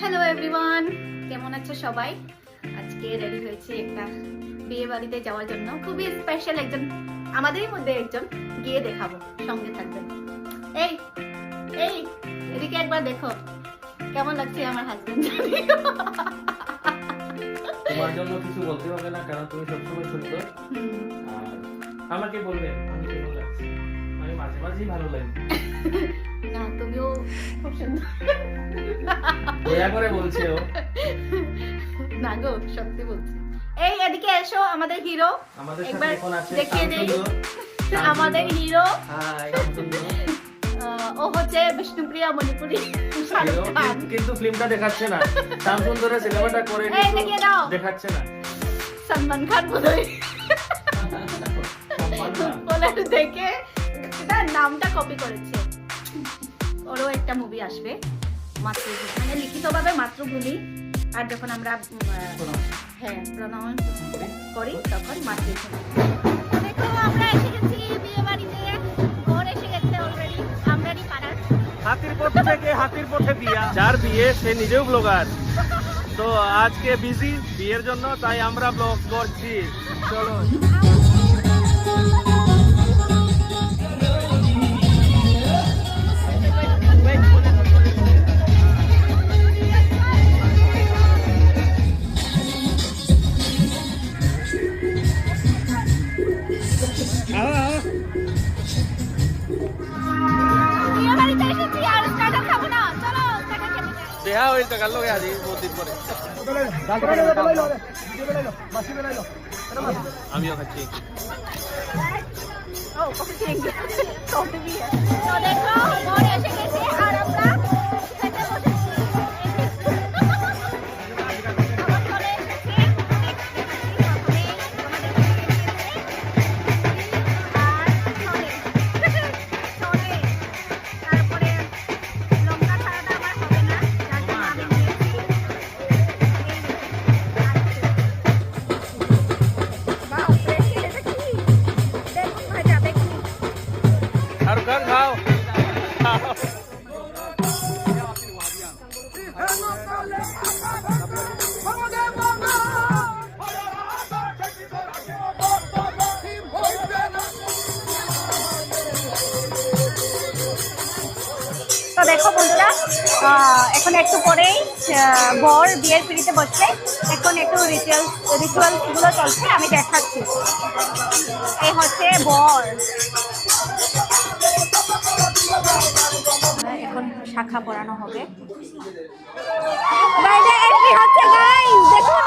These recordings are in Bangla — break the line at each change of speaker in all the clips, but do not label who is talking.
হ্যালো এভরিওয়ান, কেমন আছো সবাই? আজকে রেডি হয়েছে একটা বিয়ে বাড়িতে যাওয়ার জন্য। খুবই স্পেশাল একজন, আমাদেরই মধ্যে একজন, গিয়ে দেখাবো, সঙ্গে থাকবেন। এই এই এদিকে একবার দেখো কেমন লাগছে আমার হাজবেন্ড।
তোমার জন্য কিছু বলতে হবে না, কারণ তুমি সবসময় সুন্দর। আর আমাকে বলবে আমি কেমন লাগছে, আমি মাঝে মাঝেই ভালো লাগে।
না, তুমিও খুব সুন্দর।
দয়া করে বলছে ও।
না গো, সত্যি বলছি। এই এদিকে এসো, আমাদের হিরো
আমাদের সাথে
একবার
এখন আছে
দেখিয়ে দেই।
শান্তনু।
আমাদের হিরো
হাই শান্তনু।
ও হচ্ছে বিষ্ণুপ্রিয়া মণিপুরি শাহরুখ
হিরো,
খান।
কিন্তু ফিল্মটা দেখাচ্ছে না। শান্তনুরে সিনেমাটা করে
এই
কিন্তু
দেখিয়ে দাও।
দেখাচ্ছে না।
সলমান খান বোধহয় বলে দেখে তার নামটা কপি করেছে। ওরও একটা মুভি আসবে, মাতৃভূমি, মানে লিখিতভাবে মাতৃভূমি, আর যখন আমরা প্রনাউন্স করি তখন মাতৃভূমি। দেখো আমরা এসে গেছি বিয়ে বাড়িতে, ঘর এসে গেছে অলরেডি, আমরারই পাড়ার।
হাতির পথ থেকে হাতির পথে বিয়া, যার বিয়ে সে নিজেও ব্লগার। তো আজকে বিজি বিয়ের জন্য, তাই আমরা ব্লগ করছি। চলো।
বিয়ে বাড়িতে এসেছি, আর স্টার্টার খাবো না, চলো স্টার্টার খেতে যাই।
দেখা হইল কাল লোক আজি বহুত দিন পরে। আমিও খাচ্ছি।
ও কফি চেঞ্জ কফি বিয়ে। তো দেখো বর এসে গেছে আর আমরা খেতে বসেছি। আমার চলে এসেছে, তারপরে লঙ্কা ছাড়াটা আমার হবে না, যার জন্য আমি নিয়েছি বাহ, ফ্রেশ এটা কি দেখুন ভাজা, দেখুন।
শাহরুখ খান খাও।
তো দেখো বন্ধুরা, এখন একটু পরেই বর বিয়ের পিড়িতে বসছে। এখন একটু রিচুয়াল গুলো চলছে, আমি দেখাচ্ছি। এই হচ্ছে বর, এখন শাখা পরানো হবে। বাইরে এন্ট্রি হচ্ছে গাইস, দেখুন।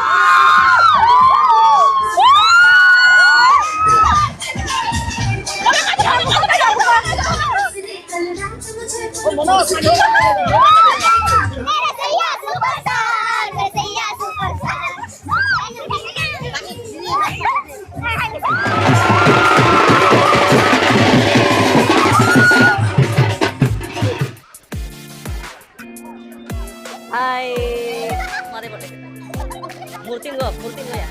Hai, mari boleh. Murting ya.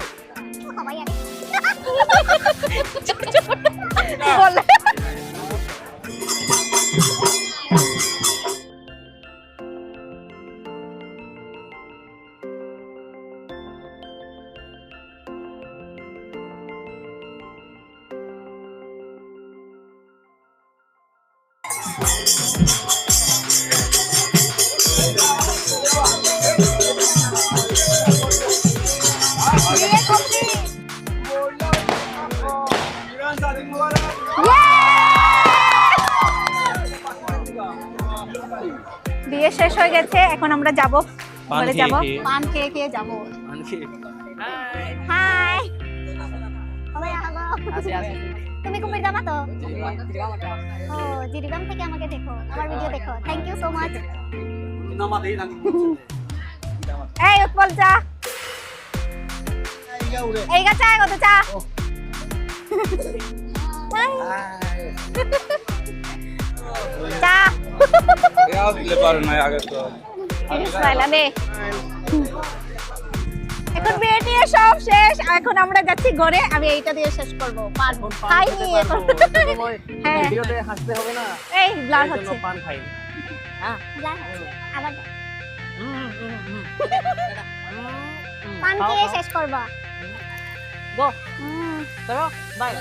বলে বিয়ে শেষ হয়ে গেছে, এখন আমরা যাব, বলে যাব পান খেয়ে খেয়ে যাব। হাই, তুমি কুমির দামা তো? ও, জিরিবাম থেকে আমাকে দেখো, আমার ভিডিও দেখো। Thank you so much. এই উৎপল চা, এই গা চা, কত চা? চা এখন বিয়ে টিয়ে সব শেষ, এখন আমরা যাচ্ছি ঘরে। আমি এইটা দিয়ে শেষ করবো, পান খাইনি এখন। হ্যাঁ,
ভিডিওতে হাসতে হবে না,
এই ব্লার হচ্ছে,
পান খাই।
ব্লার হচ্ছে আবার।
পান খেয়ে শেষ করবা
গো চলো বাই